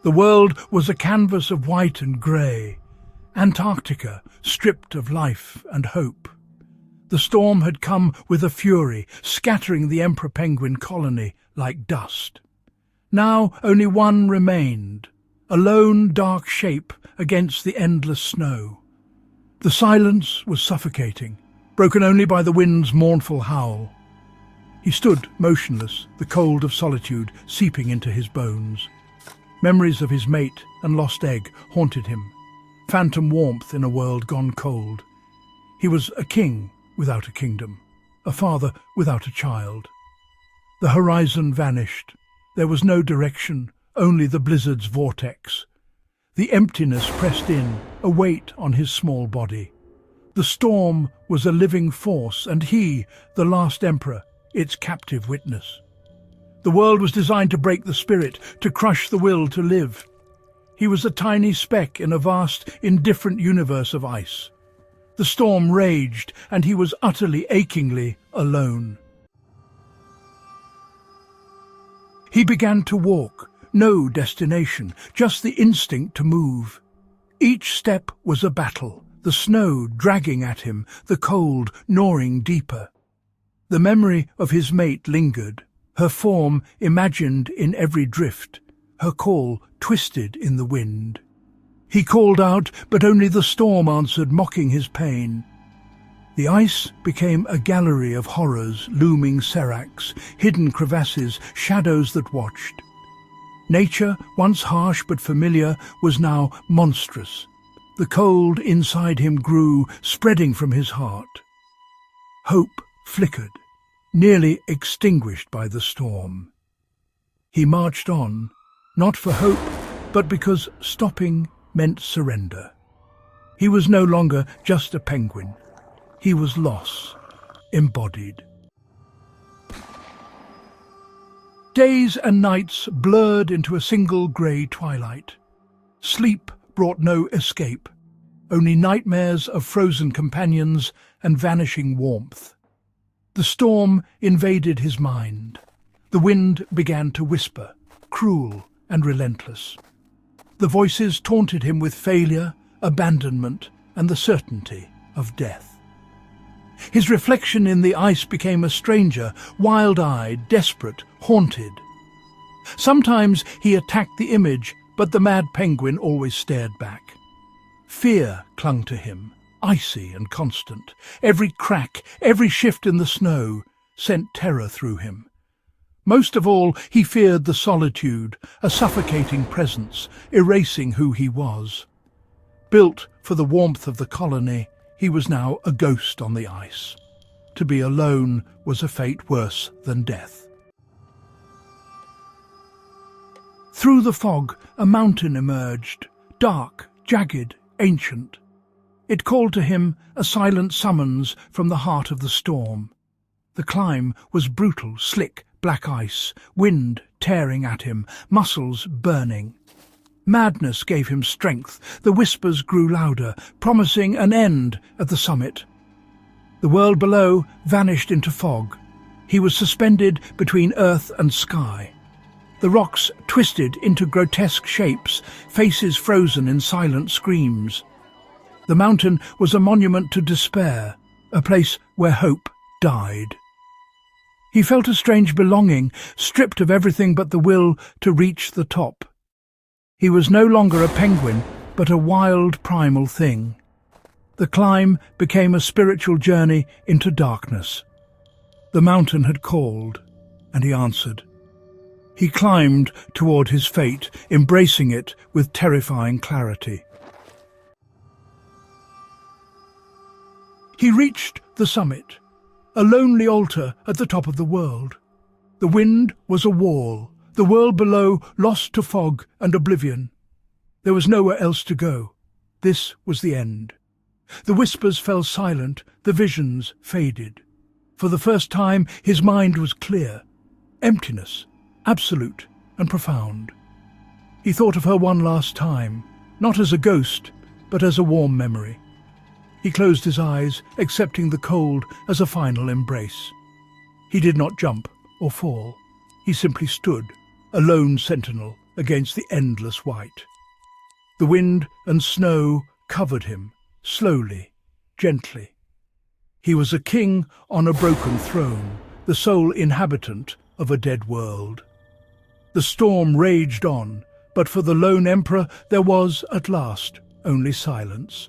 The world was a canvas of white and grey, Antarctica stripped of life and hope. The storm had come with a fury, scattering the emperor penguin colony like dust. Now only one remained, a lone dark shape against the endless snow. The silence was suffocating, broken only by the wind's mournful howl. He stood motionless, the cold of solitude seeping into his bones. Memories of his mate and lost egg haunted him, phantom warmth in a world gone cold. He was a king without a kingdom, a father without a child. The horizon vanished. There was no direction, only the blizzard's vortex. The emptiness pressed in, a weight on his small body. The storm was a living force, and he, the last emperor, its captive witness. The world was designed to break the spirit, to crush the will to live. He was a tiny speck in a vast, indifferent universe of ice. The storm raged, and he was utterly, achingly alone. He began to walk, no destination, just the instinct to move. Each step was a battle, the snow dragging at him, the cold gnawing deeper. The memory of his mate lingered, her form imagined in every drift, her call twisted in the wind. He called out, but only the storm answered, mocking his pain. The ice became a gallery of horrors, looming seracs, hidden crevasses, shadows that watched. Nature, once harsh but familiar, was now monstrous. The cold inside him grew, spreading from his heart. Hope flickered, nearly extinguished by the storm. He marched on, not for hope, but because stopping meant surrender. He was no longer just a penguin. He was loss, embodied. Days and nights blurred into a single grey twilight. Sleep brought no escape, only nightmares of frozen companions and vanishing warmth. The storm invaded his mind. The wind began to whisper, cruel and relentless. The voices taunted him with failure, abandonment, and the certainty of death. His reflection in the ice became a stranger, wild-eyed, desperate, haunted. Sometimes he attacked the image, but the mad penguin always stared back. Fear clung to him, icy and constant. Every crack, every shift in the snow sent terror through him. Most of all, he feared the solitude, a suffocating presence, erasing who he was. Built for the warmth of the colony, he was now a ghost on the ice. To be alone was a fate worse than death. Through the fog, a mountain emerged, dark, jagged, ancient. It called to him, a silent summons from the heart of the storm. The climb was brutal, slick, black ice, wind tearing at him, muscles burning. Madness gave him strength. The whispers grew louder, promising an end at the summit. The world below vanished into fog. He was suspended between earth and sky. The rocks twisted into grotesque shapes, faces frozen in silent screams. The mountain was a monument to despair, a place where hope died. He felt a strange belonging, stripped of everything but the will to reach the top. He was no longer a penguin, but a wild, primal thing. The climb became a spiritual journey into darkness. The mountain had called, and he answered. He climbed toward his fate, embracing it with terrifying clarity. He reached the summit, a lonely altar at the top of the world. The wind was a wall, the world below lost to fog and oblivion. There was nowhere else to go. This was the end. The whispers fell silent, the visions faded. For the first time, his mind was clear. Emptiness, absolute and profound. He thought of her one last time, not as a ghost, but as a warm memory. He closed his eyes, accepting the cold as a final embrace. He did not jump or fall. He simply stood, a lone sentinel, against the endless white. The wind and snow covered him, slowly, gently. He was a king on a broken throne, the sole inhabitant of a dead world. The storm raged on, but for the lone emperor there was, at last, only silence.